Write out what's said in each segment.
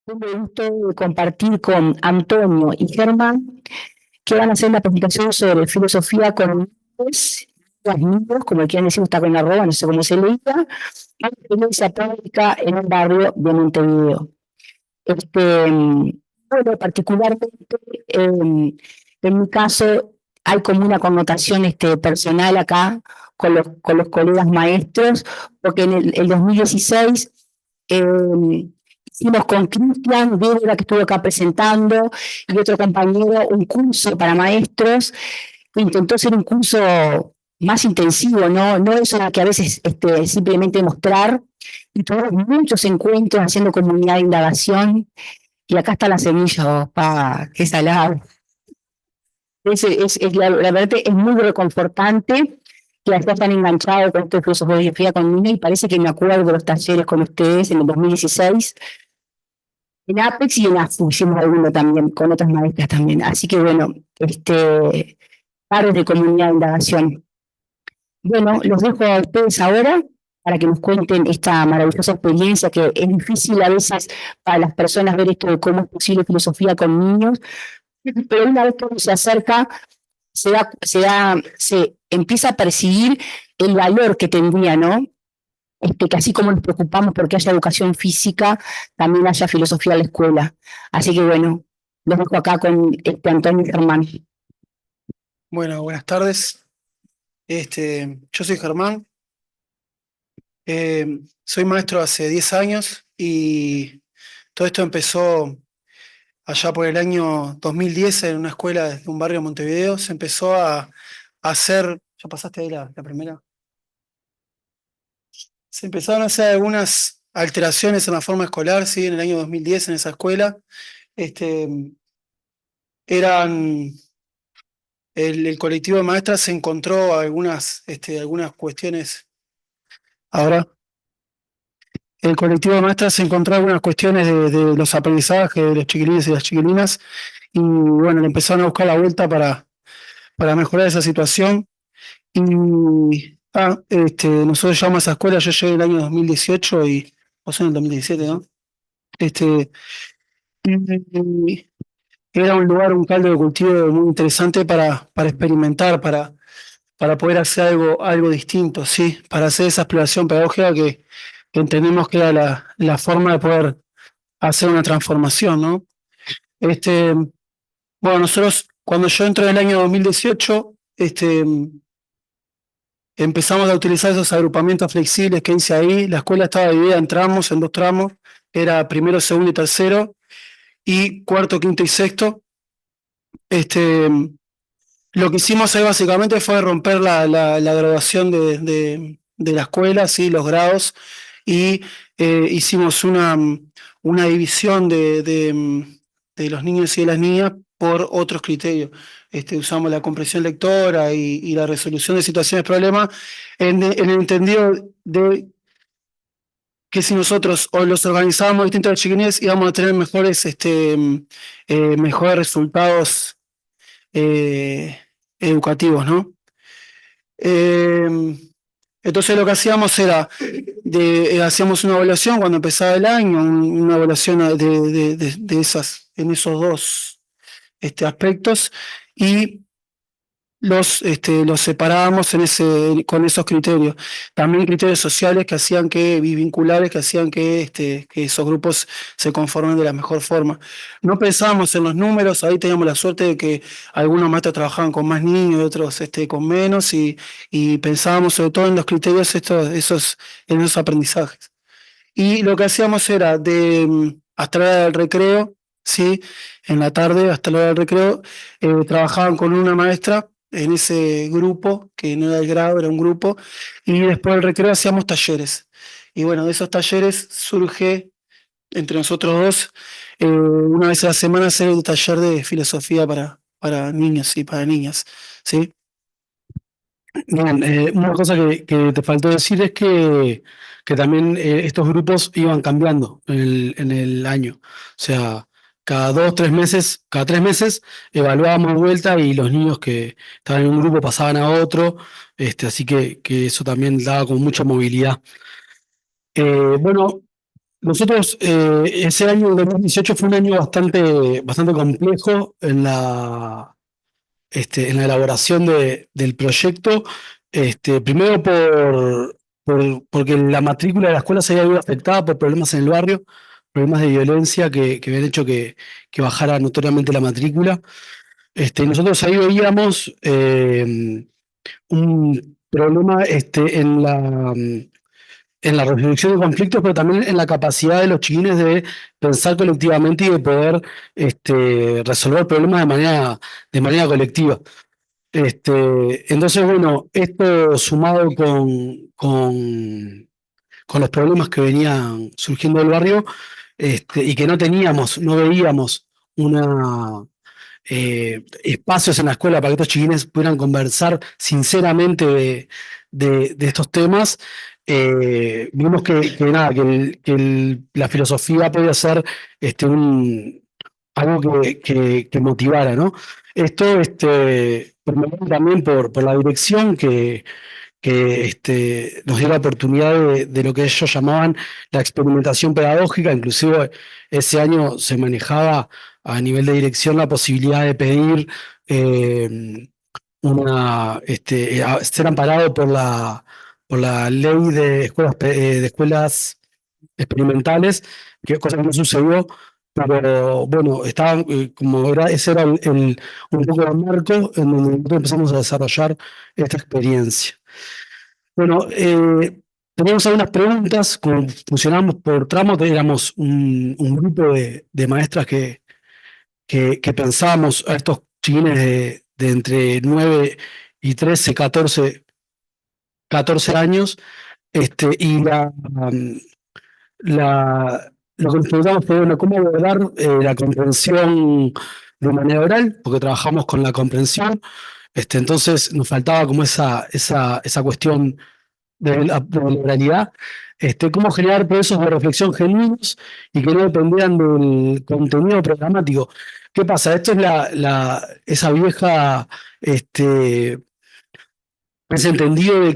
Tengo el gusto de compartir con Antonio y Germán, que van a hacer una presentación sobre filosofía con niños, como quieran decir, está con arroba, no sé cómo se leía, y experiencia práctica en un barrio de Montevideo. Bueno, particularmente, en mi caso, hay como una connotación personal acá con los colegas maestros, porque en el 2016 hicimos con Cristian Débora, que estuvo acá presentando, y otro compañero, un curso para maestros, que intentó ser un curso más intensivo, no eso que a veces simplemente mostrar, y tuvimos muchos encuentros haciendo comunidad de indagación, y acá está la semilla, pa, qué salado. La verdad es muy reconfortante que estés tan enganchado con esto de filosofía con niños, y parece que me acuerdo de los talleres con ustedes en el 2016, en Apex y en AFU hicimos alguno también, con otras maestras también. Así que bueno, pares de comunidad de indagación. Bueno, los dejo a ustedes ahora para que nos cuenten esta maravillosa experiencia, que es difícil a veces para las personas ver esto de cómo es posible filosofía con niños, pero una vez que uno se acerca, se empieza a percibir el valor que tendría, ¿no? Que así como nos preocupamos porque haya educación física, también haya filosofía en la escuela. Así que bueno, los dejo acá con Antonio y Germán. Bueno, buenas tardes. Yo soy Germán, soy maestro hace 10 años y todo esto empezó allá por el año 2010 en una escuela de un barrio de Montevideo. Se empezó a hacer, ¿ya pasaste ahí la primera? Se empezaron a hacer algunas alteraciones en la forma escolar, sí, en el año 2010 en esa escuela. Este, eran, el colectivo de maestras se encontró algunas cuestiones. Ahora. El colectivo de maestras encontró algunas cuestiones de los aprendizajes de los chiquilines y las chiquilinas y bueno, le empezaron a buscar la vuelta para mejorar esa situación. Nosotros llegamos a esa escuela, yo llegué en el año 2018 y vos en el 2017, ¿no? Este, y era un lugar, un caldo de cultivo muy interesante para experimentar, para poder hacer algo distinto, ¿sí? Para hacer esa exploración pedagógica que entendemos que era la forma de poder hacer una transformación, ¿no? Este, bueno, nosotros cuando yo entré en el año 2018, empezamos a utilizar esos agrupamientos flexibles que hice ahí. La escuela estaba dividida en tramos, en dos tramos, era primero, segundo y tercero, y cuarto, quinto y sexto. Este, lo que hicimos ahí básicamente fue romper la graduación de la escuela, ¿sí? Los grados, y hicimos una división de los niños y de las niñas por otros criterios. Usamos la comprensión lectora y la resolución de situaciones de problemas en el entendido de que si nosotros o los organizábamos distintos a los chiquines íbamos a tener mejores resultados educativos, ¿no? Eh, entonces lo que hacíamos era, hacíamos una evaluación cuando empezaba el año, una evaluación en esos dos aspectos, y los separábamos con esos criterios. También criterios sociales y vinculares que hacían que esos grupos se conformen de la mejor forma. No pensábamos en los números, ahí teníamos la suerte de que algunos maestros trabajaban con más niños y otros con menos, y pensábamos sobre todo en los criterios en esos aprendizajes. Y lo que hacíamos era hasta la hora del recreo, ¿sí? En la tarde, hasta la hora del recreo, trabajaban con una maestra en ese grupo, que no era el grado, era un grupo, y después del recreo hacíamos talleres. Y bueno, de esos talleres surge entre nosotros dos, una vez a la semana hacer un taller de filosofía para niños y para niñas, ¿sí? Bien, una cosa que te faltó decir es que también estos grupos iban cambiando en el año. O sea, cada 3 meses evaluábamos de vuelta y los niños que estaban en un grupo pasaban a otro, así que eso también daba con mucha movilidad. Bueno, Nosotros, ese año, el 2018, fue un año bastante complejo en la elaboración del proyecto. Primero porque la matrícula de la escuela se había visto afectada por problemas en el barrio, problemas de violencia que habían hecho que bajara notoriamente la matrícula. Nosotros ahí veíamos un problema en la resolución de conflictos, pero también en la capacidad de los chiquines de pensar colectivamente y de poder resolver problemas de manera colectiva. Entonces, bueno, esto sumado con los problemas que venían surgiendo del barrio, y que no veíamos espacios en la escuela para que estos chiquines pudieran conversar sinceramente de estos temas. Vimos que nada, la filosofía podía ser algo que motivara, ¿no? Esto promovido también por la dirección que nos dio la oportunidad de lo que ellos llamaban la experimentación pedagógica. Inclusive ese año se manejaba a nivel de dirección la posibilidad de pedir ser amparado por la ley de escuelas experimentales, cosa que no sucedió. Pero bueno, ese era un poco el marco en donde nosotros empezamos a desarrollar esta experiencia. Bueno, teníamos algunas preguntas, como funcionamos por tramos, éramos un grupo de maestras que pensábamos a estos chiquines de entre 9 y 13, 14 años, y lo que nos preguntamos fue, bueno, ¿cómo abordar la comprensión de manera oral? Porque trabajamos con la comprensión. Entonces nos faltaba como esa cuestión de la oralidad. Cómo generar procesos de reflexión genuinos y que no dependieran del contenido programático. ¿Qué pasa? Esto es esa vieja, ese entendido de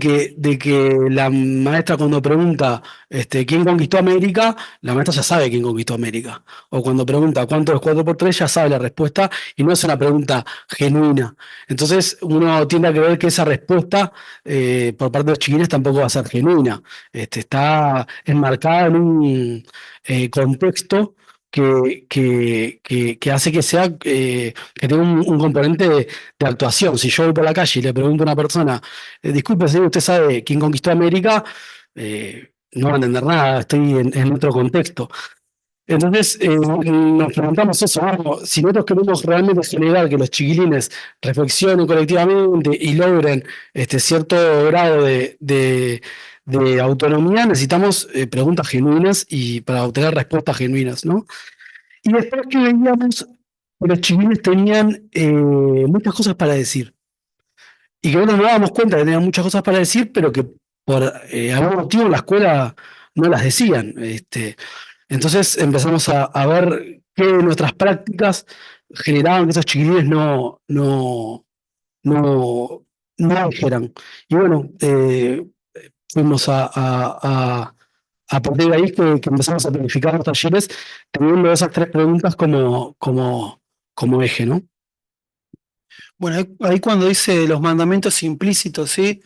que la maestra, cuando pregunta quién conquistó América, la maestra ya sabe quién conquistó América. O cuando pregunta cuánto es 4 por 3, ya sabe la respuesta y no es una pregunta genuina. Entonces uno tiende a creer que esa respuesta por parte de los chiquines tampoco va a ser genuina. Está enmarcada en un contexto que hace que tenga un componente de actuación. Si yo voy por la calle y le pregunto a una persona, disculpe, señor, ¿usted sabe quién conquistó América? No va a entender nada, estoy en otro contexto. Entonces, nos preguntamos eso, si nosotros queremos realmente generar que los chiquilines reflexionen colectivamente y logren cierto grado de autonomía, necesitamos preguntas genuinas y para obtener respuestas genuinas, ¿no? Y después que veíamos que los chiquilines tenían muchas cosas para decir. Y que nosotros nos dábamos cuenta que tenían muchas cosas para decir, pero que por algún motivo en la escuela no las decían. Entonces empezamos a ver qué de nuestras prácticas generaban que esos chiquilines no dijeran. Y bueno, fuimos a partir de ahí que empezamos a planificar los talleres teniendo esas 3 preguntas como eje, ¿no? Bueno, ahí cuando dice los mandamientos implícitos, ¿sí?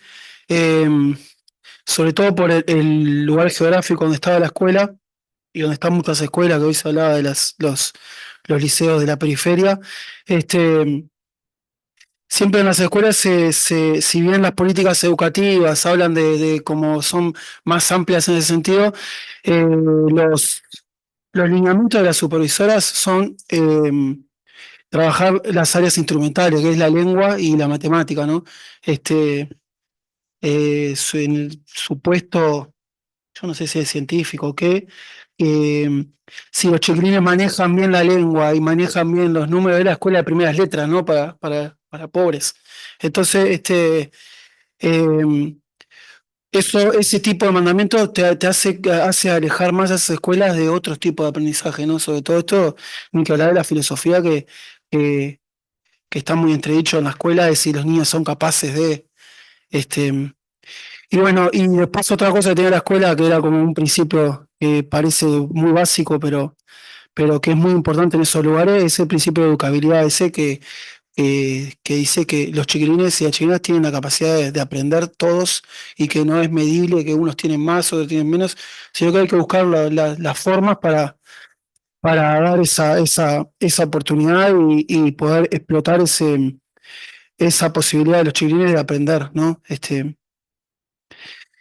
Sobre todo por el lugar geográfico donde estaba la escuela y donde están muchas escuelas, que hoy se hablaba de los liceos de la periferia. Siempre en las escuelas, si bien las políticas educativas hablan de cómo son más amplias en ese sentido, los lineamientos de las supervisoras son trabajar las áreas instrumentales, que es la lengua y la matemática, ¿no? En el supuesto, yo no sé si es científico o qué, si los chiquilines manejan bien la lengua y manejan bien los números de la escuela de primeras letras, ¿no? Para pobres. Entonces, ese tipo de mandamiento te hace alejar más a esas escuelas de otros tipos de aprendizaje, ¿no? Sobre todo esto, ni que hablar de la filosofía que, que está muy entredicho en la escuela, de si los niños son capaces de. Este, y bueno, y después otra cosa que tenía la escuela, que era como un principio que parece muy básico, pero que es muy importante en esos lugares, es el principio de educabilidad ese que dice que los chiquilines y las chiquilinas tienen la capacidad de aprender todos y que no es medible, que unos tienen más, otros tienen menos, sino que hay que buscar las formas para dar esa oportunidad y poder explotar esa posibilidad de los chiquilines de aprender, ¿no?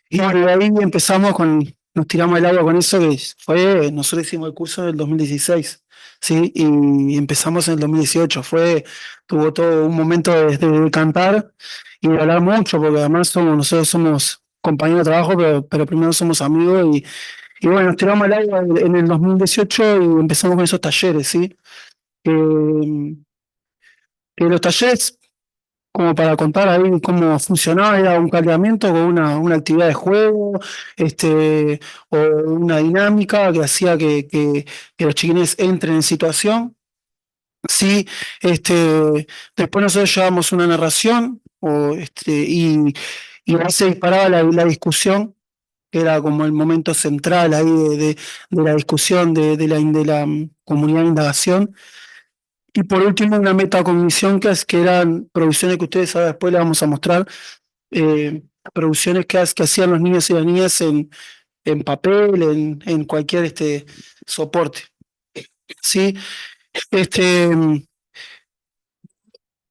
Y bueno, de ahí empezamos nos tiramos el agua con eso, nosotros hicimos el curso en el 2016, ¿sí? Y empezamos en el 2018, tuvo todo un momento de cantar y de hablar mucho, porque además nosotros somos compañeros de trabajo, pero primero somos amigos y bueno, nos tiramos el agua en el 2018 y empezamos con esos talleres, ¿sí? Eh, que los talleres como para contar ahí cómo funcionaba, era un caldeamiento con una actividad de juego, o una dinámica que hacía que los chiquines entren en situación. Sí, después nosotros llevábamos una narración, y ahí se disparaba la discusión, que era como el momento central ahí de la discusión de la comunidad de indagación. Y por último, una metacognición que eran producciones que ustedes ahora después les vamos a mostrar, eh, producciones que hacían los niños y las niñas en papel, en cualquier soporte. ¿Sí? Este,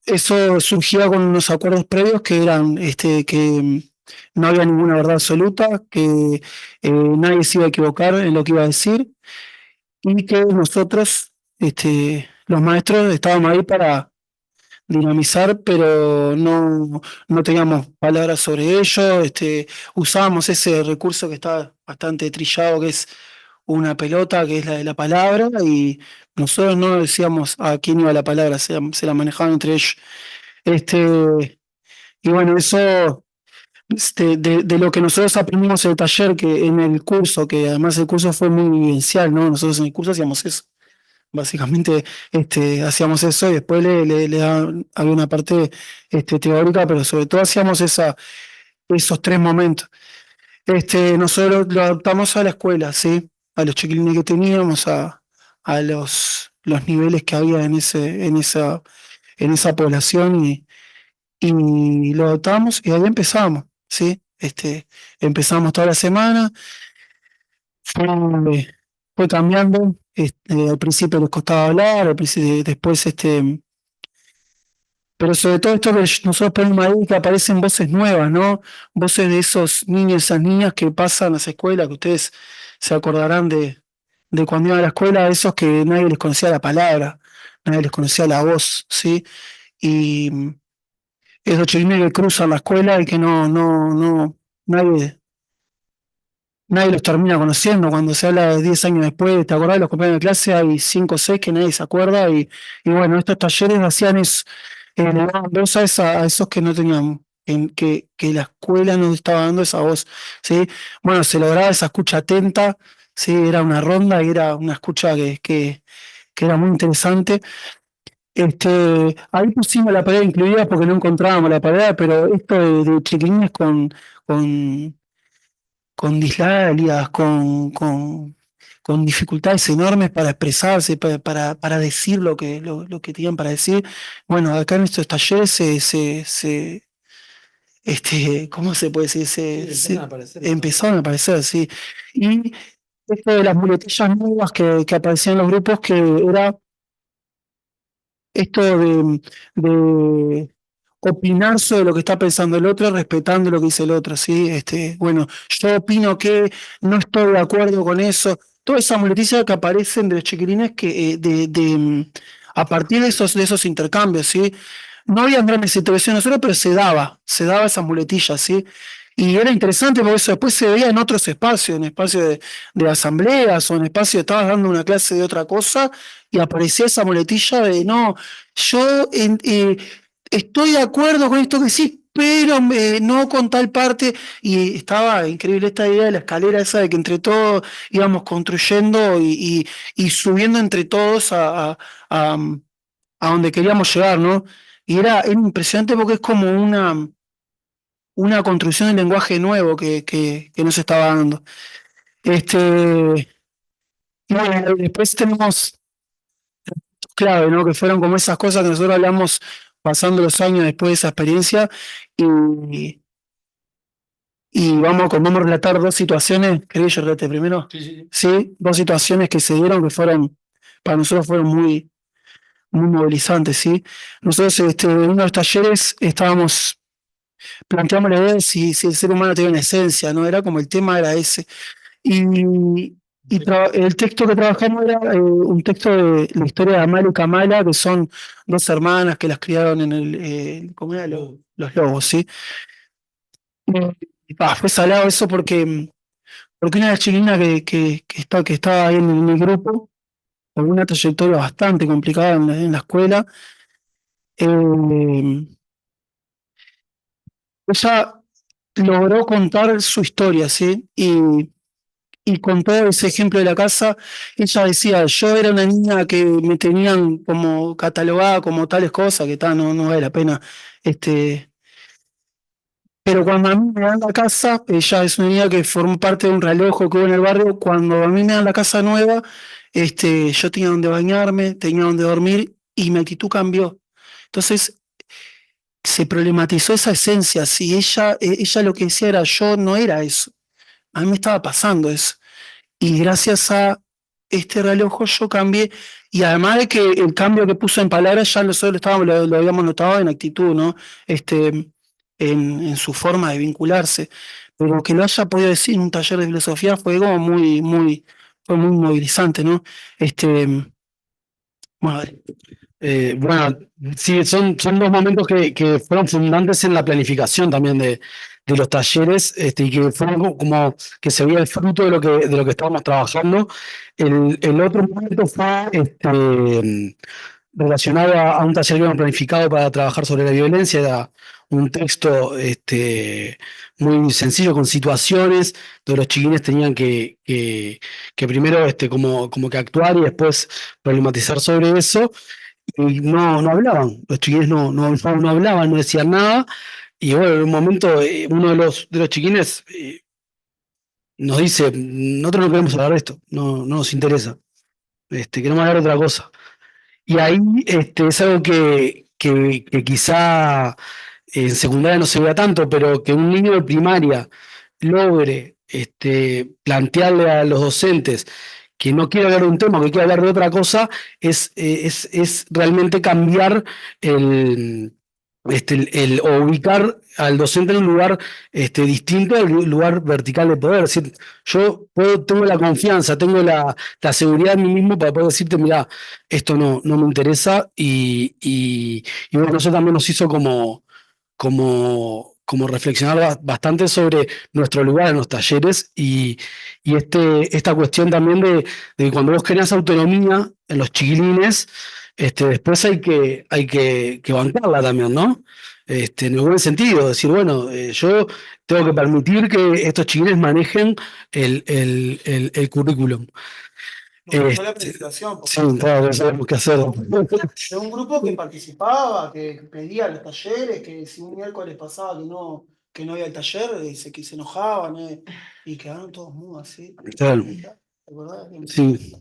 Eso surgía con unos acuerdos previos que eran que no había ninguna verdad absoluta, que nadie se iba a equivocar en lo que iba a decir, y que nosotros, los maestros, estábamos ahí para dinamizar, pero no teníamos palabras sobre ello. Usábamos ese recurso que está bastante trillado, que es una pelota, que es la de la palabra, y nosotros no decíamos a quién iba la palabra, se la manejaban entre ellos. Y bueno, eso de lo que nosotros aprendimos en el taller, que en el curso, que además el curso fue muy vivencial, ¿no? Nosotros en el curso hacíamos eso. Básicamente hacíamos eso y después había una parte teórica, pero sobre todo hacíamos esos tres momentos. Nosotros lo adaptamos a la escuela, ¿sí? A los chiquilines que teníamos, a los niveles que había en esa población y lo adaptamos y ahí empezamos, ¿sí? Empezamos toda la semana, fue, fue cambiando. Al principio les costaba hablar, después, pero sobre todo esto que nosotros ponemos ahí, que aparecen voces nuevas, ¿no? Voces de esos niños y esas niñas que pasan a las escuelas, que ustedes se acordarán de cuando iban a la escuela, esos que nadie les conocía la palabra, nadie les conocía la voz, ¿sí? Y esos chiquilines que cruzan la escuela y que nadie, nadie los termina conociendo. Cuando se habla de 10 años después, ¿te acordás de los compañeros de clase? Hay 5 o 6 que nadie se acuerda y bueno, estos talleres hacían eso, le daban voz a esos que no tenían, que la escuela no estaba dando esa voz, ¿sí? Bueno, se lograba esa escucha atenta, ¿sí? Era una ronda y era una escucha que era muy interesante. Ahí pusimos la palabra incluida porque no encontrábamos la palabra, pero esto de chiquilines con con dislalias, con dificultades enormes para expresarse, para decir lo que tenían para decir. Bueno, acá en estos talleres ¿cómo se puede decir? Empezaron a aparecer, sí. Y esto de las muletillas nuevas que aparecían en los grupos, que era esto de opinar sobre lo que está pensando el otro, respetando lo que dice el otro, ¿sí? Bueno, yo opino que no estoy de acuerdo con eso. Todas esas muletillas que aparecen de los chiquilines a partir de esos intercambios, ¿sí? No había grandes intervenciones nosotros, pero se daba esas muletillas, ¿sí? Y era interesante porque eso después se veía en otros espacios, en espacios de asambleas o en espacios, estabas dando una clase de otra cosa y aparecía esa muletilla de no, yo estoy de acuerdo con esto que sí, pero no con tal parte. Y estaba increíble esta idea de la escalera esa de que entre todos íbamos construyendo y subiendo entre todos a donde queríamos llegar, ¿no? Y era impresionante porque es como una construcción de lenguaje nuevo que nos estaba dando. Y bueno, después tenemos clave, ¿no? Que fueron como esas cosas que nosotros hablamos pasando los años después de esa experiencia y, y vamos a relatar dos situaciones. ¿Querés que yo relate primero? Sí. Sí, dos situaciones que se dieron que fueron, para nosotros fueron muy movilizantes, ¿sí? Nosotros en uno de los talleres planteamos la idea de si el ser humano tiene una esencia, ¿no? Era como el tema era ese. El texto que trabajamos era un texto de la historia de Amalu y Kamala, que son dos hermanas que las criaron en ¿cómo era? Los lobos, ¿sí? Fue salado eso porque una chiquilina que estaba ahí en el grupo, con una trayectoria bastante complicada en la escuela, eh, ella logró contar su historia, ¿sí? Y con todo ese ejemplo de la casa, ella decía, yo era una niña que me tenían como catalogada como tales cosas, que no vale la pena. Este, pero cuando a mí me dan la casa, ella es una niña que formó parte de un realojo que hubo en el barrio, cuando a mí me dan la casa nueva, yo tenía donde bañarme, tenía donde dormir y mi actitud cambió. Entonces se problematizó esa esencia, si ella lo que decía era, yo no era eso, a mí me estaba pasando eso. Y gracias a este reloj yo cambié. Y además de que el cambio que puso en palabras ya nosotros lo habíamos notado en actitud, ¿no? Este, en su forma de vincularse. Pero que lo haya podido decir en un taller de filosofía fue como fue muy movilizante, ¿no? Bueno, dale. Bueno, sí, son dos momentos que fueron fundantes en la planificación también de los talleres, y que fueron como que se veía el fruto de lo que estábamos trabajando. El otro momento fue relacionado a un taller que habíamos planificado para trabajar sobre la violencia. Era un texto muy sencillo con situaciones, donde los chiquines tenían que primero como que actuar y después problematizar sobre eso. Y no hablaban, los chiquines no hablaban, no decían nada. Y bueno, en un momento uno de los chiquines nos dice, nosotros no queremos hablar de esto, no nos interesa, queremos hablar de otra cosa. Y ahí es algo que quizá en secundaria no se vea tanto, pero que un niño de primaria logre plantearle a los docentes que no quiere hablar de un tema, que quiere hablar de otra cosa, es realmente cambiar o ubicar al docente en un lugar distinto al lugar vertical de poder. Es decir, tengo la confianza, tengo la seguridad en mí mismo para poder decirte, mira, esto no me interesa, y bueno, eso también nos hizo como reflexionar bastante sobre nuestro lugar en los talleres y esta cuestión también de que cuando vos generás autonomía en los chiquilines, después hay que bancarla también, ¿no? En el buen sentido, decir, bueno, yo tengo que permitir que estos chiquilines manejen el currículum. Nos gustó la presentación, Sí, claro, sabemos qué hacer. de un grupo que participaba, que pedía los talleres, que si un miércoles pasaba que no había el taller, que se enojaban, y quedaron todos mudos así. Claro. ¿Te acordás? Sí.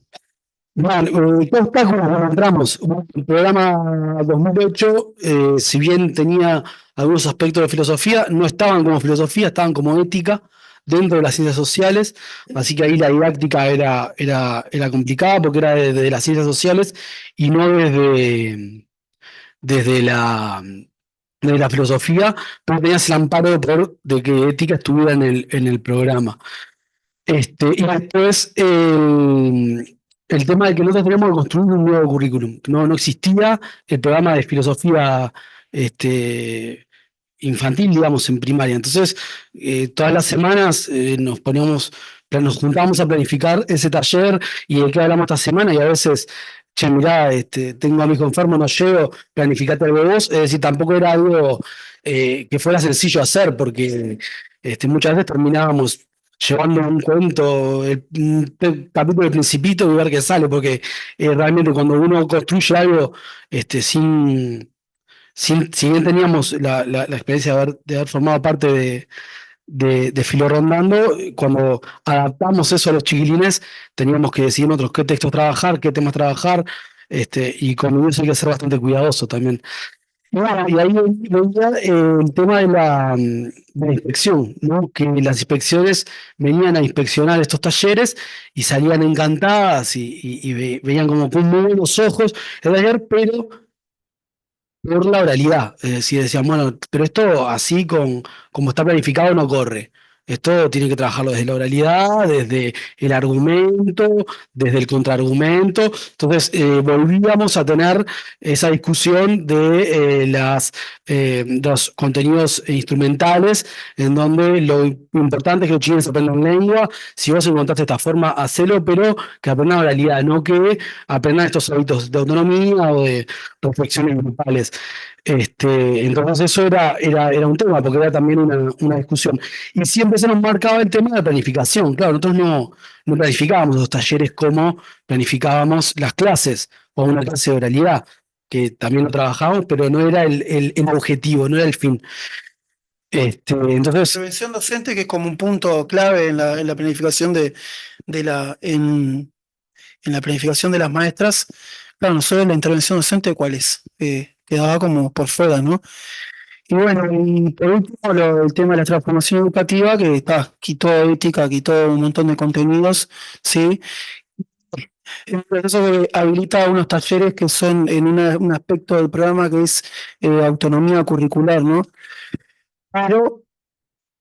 Bueno, tal como entramos, el programa 2008, si bien tenía algunos aspectos de filosofía, no estaban como filosofía, estaban como ética dentro de las ciencias sociales, así que ahí la didáctica era complicada porque era desde las ciencias sociales y no desde la filosofía, pero tenías el amparo de que ética estuviera en el programa. Y después el tema de que nosotros teníamos que construir un nuevo currículum. No existía el programa de filosofía infantil, digamos, en primaria. Entonces, todas las semanas nos juntábamos a planificar ese taller y de qué hablamos esta semana, y a veces, che, mirá, tengo a mi hijo enfermo, no llego, planificate algo vos. Es decir, tampoco era algo que fuera sencillo hacer, porque muchas veces terminábamos llevando un cuento, un capítulo del Principito y ver qué sale, porque realmente cuando uno construye algo si bien teníamos la experiencia de haber formado parte de Filo Rondando. Cuando adaptamos eso a los chiquilines, teníamos que decidir nosotros qué textos trabajar, qué temas trabajar, y con eso hay que ser bastante cuidadoso también. Y bueno, y ahí venía el tema de la inspección, ¿no? Que las inspecciones venían a inspeccionar estos talleres y salían encantadas y veían como con muy buenos ojos el taller, pero por la oralidad. Es decir, decían, bueno, pero esto así como está planificado no corre. Esto tiene que trabajarlo desde la oralidad, desde el argumento, desde el contraargumento. Entonces, volvíamos a tener esa discusión de los contenidos instrumentales, en donde lo importante es que los chilenos aprendan lengua. Si vos encontraste esta forma, hacelo, pero que aprendan oralidad, no que aprendan estos hábitos de autonomía o de reflexiones grupales. Entonces eso era un tema, porque era también una discusión. Y siempre se nos marcaba el tema de la planificación. Claro, nosotros no planificábamos los talleres como planificábamos las clases o una clase de oralidad, que también lo trabajábamos, pero no era el objetivo, no era el fin. Entonces, Intervención docente, que es como un punto clave en la planificación en la planificación de las maestras. Claro, nosotros la intervención docente, ¿cuál es? Quedaba como por fuera, ¿no? Y bueno, y por último, el tema de la transformación educativa, que quitó ética, quitó un montón de contenidos, ¿sí? Es un proceso que habilita unos talleres que son en un aspecto del programa que es autonomía curricular, ¿no? Pero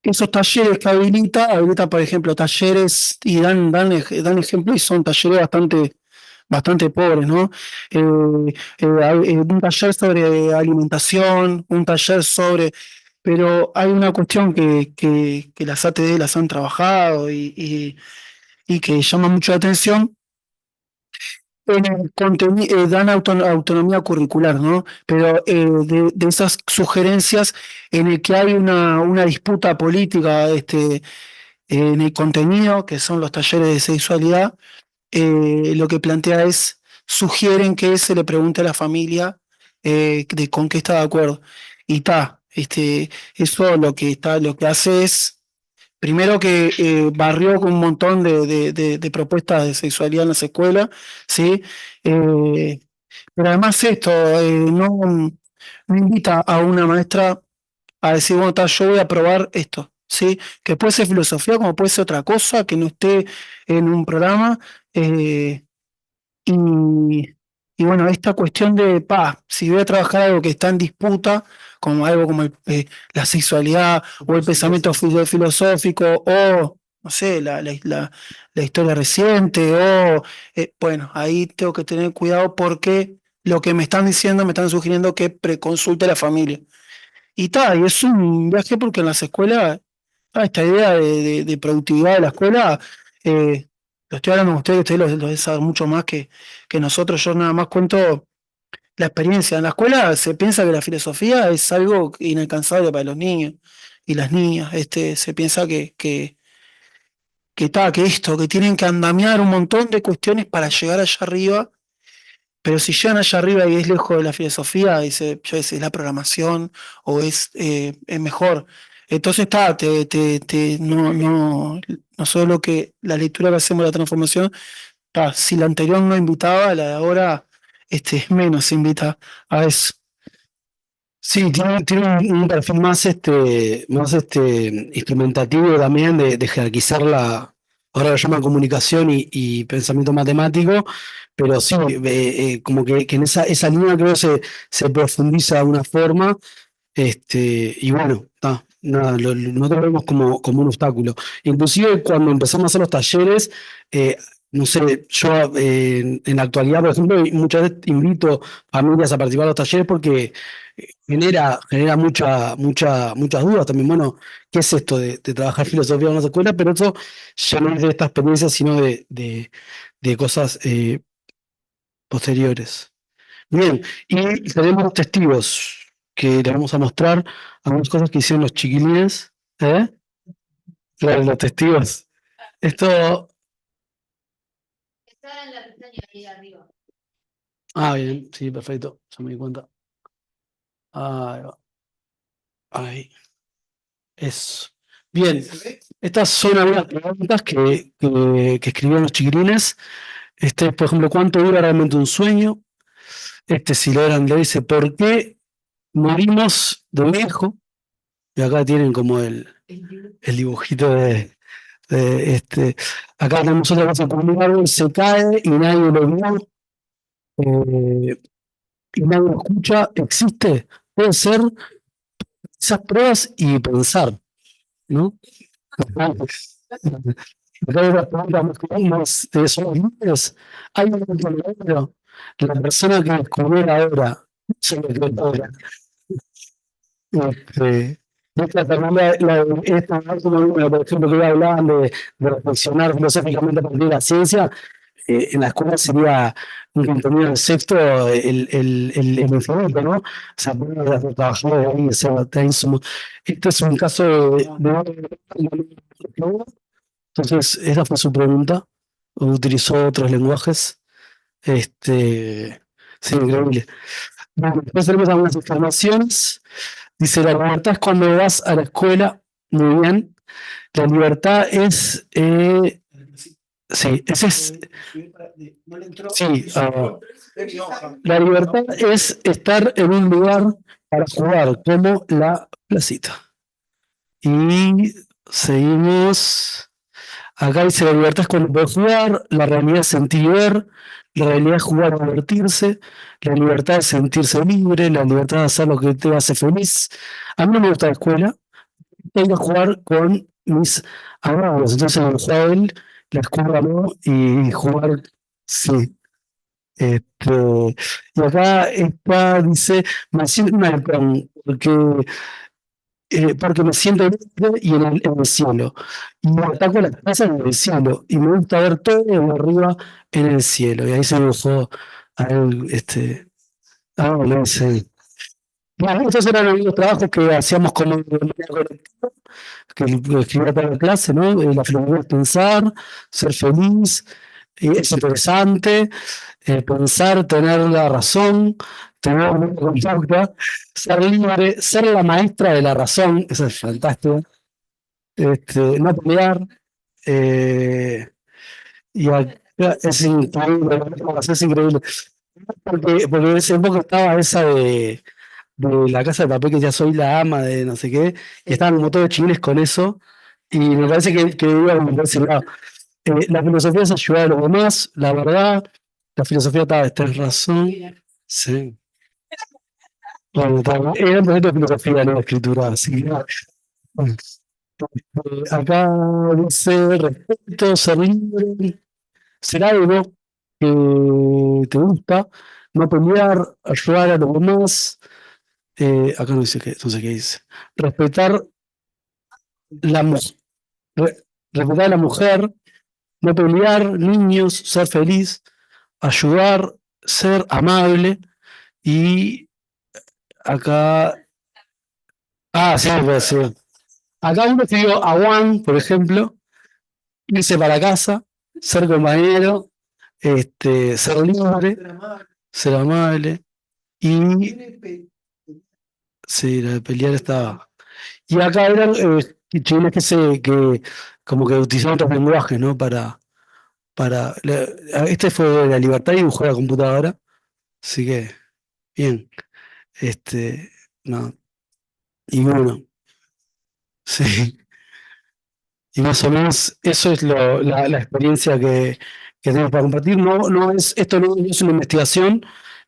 esos talleres que habilita, por ejemplo, talleres y dan ejemplo y son talleres bastante pobres, ¿no? Un taller sobre alimentación, un taller sobre... Pero hay una cuestión que las ATD las han trabajado y que llama mucho la atención. En el dan autonomía curricular, ¿no? Pero de esas sugerencias en el que hay una disputa política en el contenido, que son los talleres de sexualidad, lo que plantea sugieren que se le pregunte a la familia de con qué está de acuerdo. Y eso lo que hace es, primero que barrió con un montón de propuestas de sexualidad en las escuelas, ¿sí? Eh, pero además esto no invita a una maestra a decir, bueno, yo voy a probar esto, ¿sí? Que puede ser filosofía como puede ser otra cosa, que no esté en un programa. eh, y, y bueno, esta cuestión si voy a trabajar algo que está en disputa, como algo como la sexualidad o el pensamiento filosófico o, no sé, la historia reciente o, bueno, ahí tengo que tener cuidado porque lo que me están diciendo, me están sugiriendo que preconsulte a la familia. Y es un viaje porque en las escuelas, esta idea de productividad de la escuela, lo estoy hablando con ustedes lo deben saber mucho más que nosotros. Yo nada más cuento la experiencia. En la escuela se piensa que la filosofía es algo inalcanzable para los niños y las niñas. Se piensa que tienen que andamiar un montón de cuestiones para llegar allá arriba, pero si llegan allá arriba y es lejos de la filosofía, yo es la programación o es mejor. Entonces no solo que la lectura que hacemos de la transformación, si la anterior no invitaba, la de ahora menos invita a eso. sí, tiene un perfil más instrumentativo también de jerarquizar ahora lo llaman comunicación y pensamiento matemático, pero sí, como que en esa línea creo se profundiza de alguna forma, y bueno, nada, nosotros lo vemos como un obstáculo. Inclusive cuando empezamos a hacer los talleres, eh, no sé, yo en la actualidad, por ejemplo, muchas veces invito familias a participar de los talleres porque genera muchas dudas también. Bueno, ¿qué es esto de trabajar filosofía en las escuelas? Pero eso ya no es de esta experiencia, sino de cosas posteriores. Bien, y tenemos testigos que les vamos a mostrar algunas cosas que hicieron los chiquilines. ¿Eh? Claro, los testigos. Esto. Está en la pestaña ahí arriba. Ah, bien, sí, perfecto, ya me di cuenta. Ahí va. Ahí. Eso. Bien, estas son algunas preguntas que escribieron los chiquilines. Por ejemplo, ¿cuánto dura realmente un sueño? Si lo eran, le dice, ¿por qué morimos de viejo? Y acá tienen como el dibujito acá tenemos otra cosa, cuando un árbol se cae y nadie lo vio, eh, y nadie lo escucha, ¿existe? Puede ser esas pruebas y pensar, ¿no? Acá hay una pregunta más comunes de esos libros. Hay un libro, la persona que descubrió la obra, se lo que obra. Esta también esta última número, por ejemplo, que hablaban de reflexionar filosóficamente a partir de la ciencia, en la escuela sería un contenido de sexto el infinito, ¿no? O sea, poder trabajar de ahí, o sea, este es un caso entonces, esa fue su pregunta. Utilizó otros lenguajes. Sí, increíble. Bueno, después tenemos algunas informaciones. Dice, la libertad es cuando vas a la escuela. Muy bien. La libertad es... sí, ese es... Sí, la libertad es estar en un lugar para jugar, como la placita. Y seguimos... Acá dice, la libertad es cuando puedes jugar, la realidad es sentir y ver, la realidad es jugar y divertirse, la libertad es sentirse libre, la libertad de hacer lo que te hace feliz. A mí no me gusta la escuela, tengo que jugar con mis amigos, entonces me gusta él, la escuela no, y jugar, sí. Y acá dice, me siento porque me siento libre y en el cielo. Y me ataco las cosas en el cielo. Y me gusta ver todo de arriba en el cielo. Y ahí se dibujó a él, le dice. Bueno, estos eran algunos trabajos que hacíamos como de manera colectiva, que lo escribía para la clase, ¿no? La filosofía es pensar, ser feliz, es interesante, pensar, tener la razón, tener una conducta, ser libre, ser la maestra de la razón, eso es fantástico, no pelear, eh, y acá es increíble, es increíble, porque en ese época estaba esa de la casa de papel que ya soy la ama de no sé qué, y estaban como todos chiles con eso, y me parece que iba por ese lado. La filosofía es ayudar a los demás, la verdad, la filosofía está, tenés razón, sí. Bueno, era un proyecto de filosofía, no de escritura, así que, bueno. Acá dice respeto, ser libre, ser algo que te gusta, no pelear, ayudar a los demás. Acá no dice qué, entonces qué dice. Respetar la, mu- respetar a la mujer, no pelear, niños, ser feliz, ayudar, ser amable y acá, sí, pues sí. Acá uno escribió a Juan, por ejemplo, irse para casa, ser compañero, ser libre, ser amable y sí, la de pelear estaba. Y acá eran chilenos que como que utilizaban otros lenguajes, ¿no? Este fue de la libertad y dibujó la computadora, así que bien, no, y bueno, sí, y más o menos eso es la experiencia que tenemos para compartir. Esto no es una investigación,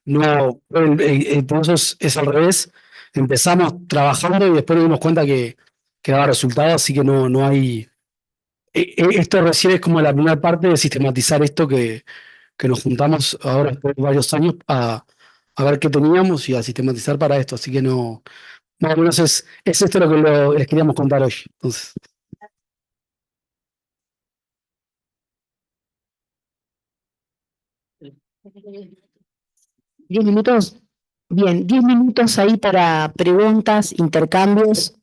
no, el proceso es al revés. Empezamos trabajando y después nos dimos cuenta que daba resultados, así que no hay. Esto recién es como la primera parte de sistematizar esto que nos juntamos ahora después de varios años a ver qué teníamos y a sistematizar para esto. Así que no, más o menos es esto lo que les queríamos contar hoy. Entonces. ¿10 minutos? Bien, 10 minutos ahí para preguntas, intercambios.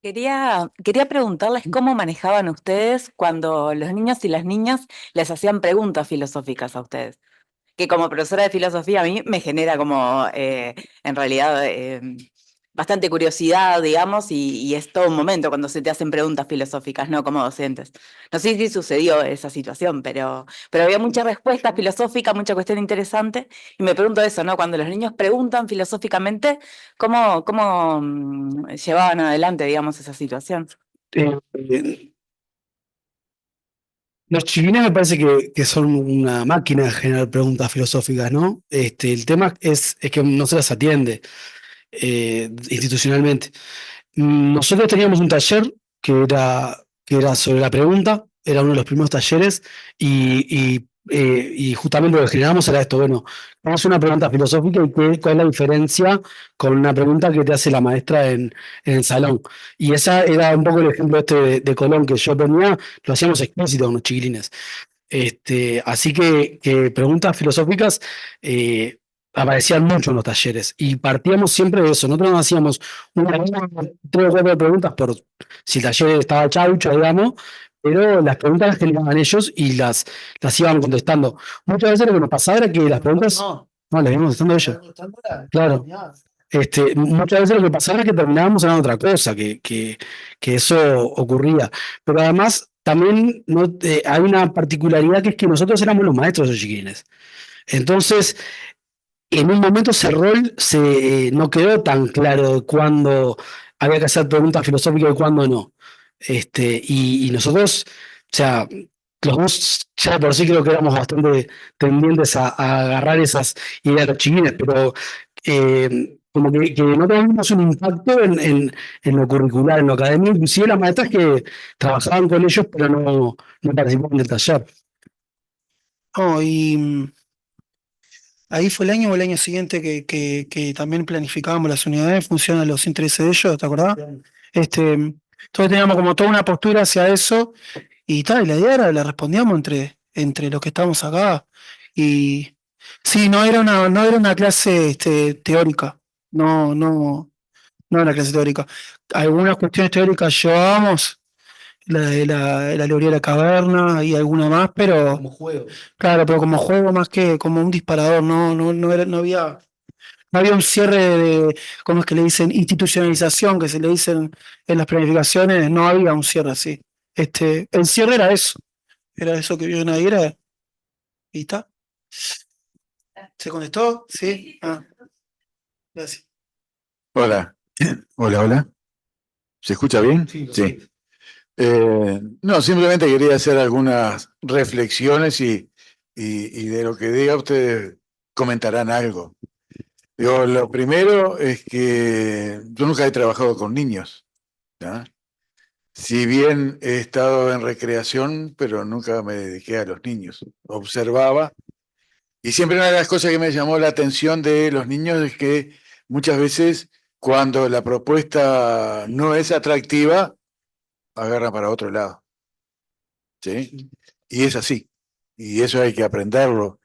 Quería preguntarles cómo manejaban ustedes cuando los niños y las niñas les hacían preguntas filosóficas a ustedes. Que como profesora de filosofía a mí me genera como, en realidad, bastante curiosidad, digamos, y es todo un momento cuando se te hacen preguntas filosóficas, ¿no? Como docentes. No sé si sucedió esa situación, pero había mucha respuesta filosófica, mucha cuestión interesante, y me pregunto eso, ¿no? Cuando los niños preguntan filosóficamente, ¿cómo llevaban adelante, digamos, esa situación? Eh, Los chiquines me parece que son una máquina de generar preguntas filosóficas, ¿no? El tema es que no se las atiende institucionalmente. Nosotros teníamos un taller que era sobre la pregunta, era uno de los primeros talleres, y justamente lo que generamos era esto, bueno, vamos a hacer una pregunta filosófica y cuál es la diferencia con una pregunta que te hace la maestra en el salón. Y esa era un poco el ejemplo este de Colón que yo ponía, lo hacíamos explícito con los chiquilines. Así que preguntas filosóficas aparecían mucho en los talleres y partíamos siempre de eso. Nosotros nos hacíamos tres o cuatro preguntas por si el taller estaba chaucho, digamos, pero las preguntas las generaban ellos y las iban contestando. Muchas veces lo que nos pasaba era que las preguntas no las íbamos contestando ellos. Claro. Muchas veces lo que pasaba es que terminábamos hablando otra cosa, que eso ocurría. Pero además también hay una particularidad que es que nosotros éramos los maestros de esos chiquilines. Entonces, en un momento ese rol no quedó tan claro de cuándo había que hacer preguntas filosóficas y cuándo no. Y nosotros, o sea, los dos ya por sí creo que éramos bastante tendientes a agarrar esas ideas de los chiquines, pero como que no tuvimos un impacto en lo curricular, en lo académico, inclusive las maestras que trabajaban con ellos, pero no participaban del taller. Oh, y ahí fue el año o el año siguiente que también planificábamos las unidades en función a los intereses de ellos, ¿te acordás? Entonces teníamos como toda una postura hacia eso y tal, y la idea era, la respondíamos entre los que estamos acá. Y sí, no era una clase teórica, no era una clase teórica. Algunas cuestiones teóricas llevábamos, la teoría de la caverna y alguna más, pero Como juego. claro, pero como juego más que como un disparador, no había un cierre ¿cómo es que le dicen? Institucionalización, que se le dicen en las planificaciones, no había un cierre así. El cierre era eso que vio nadie, era, y está. ¿Se contestó? Sí. Ah, gracias. Hola, hola. ¿Se escucha bien? Sí. No, simplemente quería hacer algunas reflexiones y de lo que diga ustedes comentarán algo. Lo primero es que yo nunca he trabajado con niños, ¿ya? Si bien he estado en recreación, pero nunca me dediqué a los niños. Observaba, y siempre una de las cosas que me llamó la atención de los niños es que muchas veces cuando la propuesta no es atractiva, agarra para otro lado, ¿sí? Y es así, y eso hay que aprenderlo.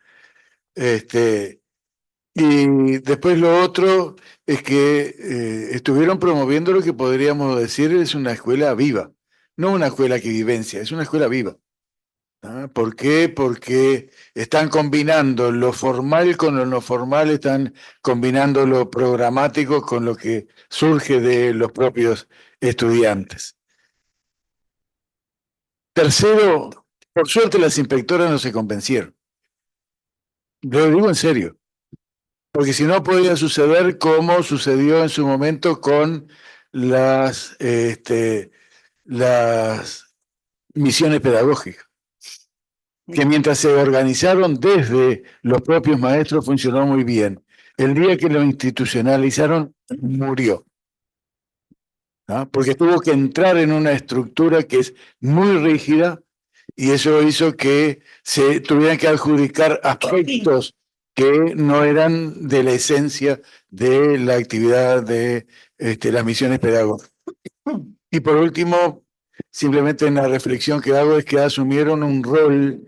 Y después lo otro es que estuvieron promoviendo lo que podríamos decir es una escuela viva, no una escuela que vivencia, es una escuela viva. ¿Ah? ¿Por qué? Porque están combinando lo formal con lo no formal, están combinando lo programático con lo que surge de los propios estudiantes. Tercero, por suerte las inspectoras no se convencieron. Lo digo en serio, porque si no podía suceder como sucedió en su momento con las misiones pedagógicas, que mientras se organizaron desde los propios maestros funcionó muy bien. El día que lo institucionalizaron, murió. ¿No? Porque tuvo que entrar en una estructura que es muy rígida y eso hizo que se tuvieran que adjudicar aspectos que no eran de la esencia de la actividad de las misiones pedagógicas. Y por último, simplemente una reflexión que hago es que asumieron un rol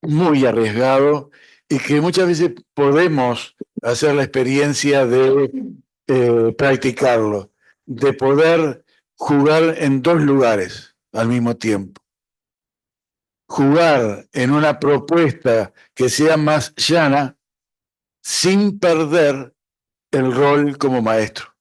muy arriesgado y que muchas veces podemos hacer la experiencia de practicarlo, de poder jugar en dos lugares al mismo tiempo. Jugar en una propuesta que sea más llana sin perder el rol como maestro.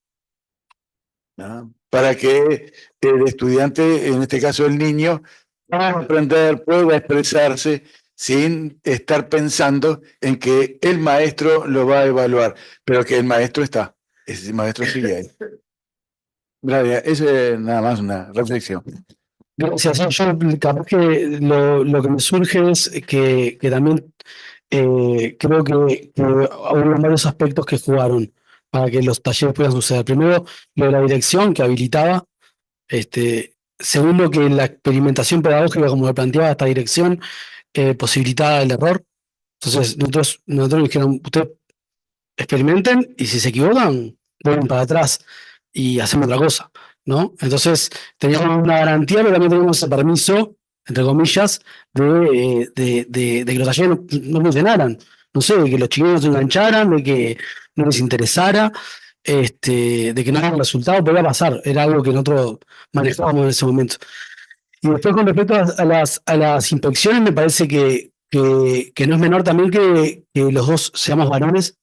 ¿no? Para que el estudiante, en este caso el niño, pueda aprender, pueda expresarse sin estar pensando en que el maestro lo va a evaluar, pero que el maestro está, ese maestro sigue ahí. Bradia, eso es nada más una reflexión. Gracias. Yo capaz que lo que me surge es que también creo que hubo varios aspectos que jugaron para que los talleres puedan suceder. Primero, lo de la dirección que habilitaba. Segundo, que la experimentación pedagógica, como lo planteaba esta dirección, posibilitaba el error. Entonces, nosotros nos dijeron, ustedes experimenten y si se equivocan, vuelven para atrás y hacemos otra cosa, ¿no? Entonces, teníamos una garantía, pero también teníamos el permiso, entre comillas, de que los talleres no funcionaran. No sé, de que los chilenos no se engancharan, de que no les interesara, de que no hagan resultado, podía pasar. Era algo que nosotros manejábamos en ese momento. Y después, con respecto a las inspecciones, me parece que no es menor también que los dos seamos varones.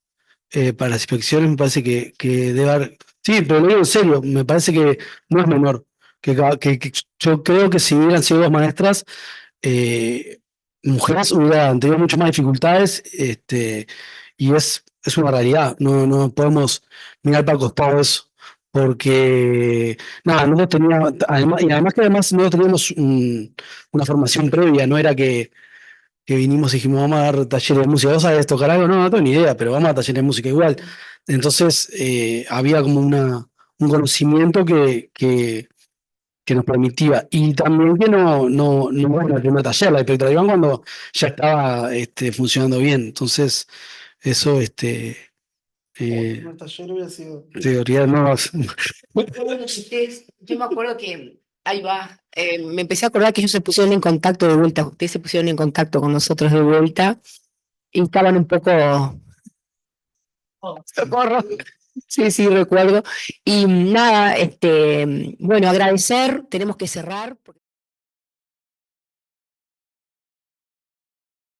Para las inspecciones me parece que debe haber. Sí, pero lo digo en serio, me parece que no es menor. Que yo creo que si hubieran sido dos maestras, mujeres hubieran tenido muchas más dificultades, y es una realidad. No podemos mirar para el costado de eso. Porque, nada, nosotros teníamos, además que además nosotros teníamos una formación previa, no era que vinimos y dijimos, vamos a dar talleres de música. ¿Vos sabés tocar algo? No tengo ni idea, pero vamos a dar talleres de música igual. Entonces, había como un conocimiento que nos permitía. Y también que no era el primer taller, la inspectora Iván cuando ya estaba funcionando bien. Entonces, eso, El taller hubiera sido. teoría no. Yo me acuerdo que, ahí va, me empecé a acordar que ellos se pusieron en contacto de vuelta, ustedes se pusieron en contacto con nosotros de vuelta y estaban un poco, socorro, sí, recuerdo. Y nada, bueno, agradecer, tenemos que cerrar.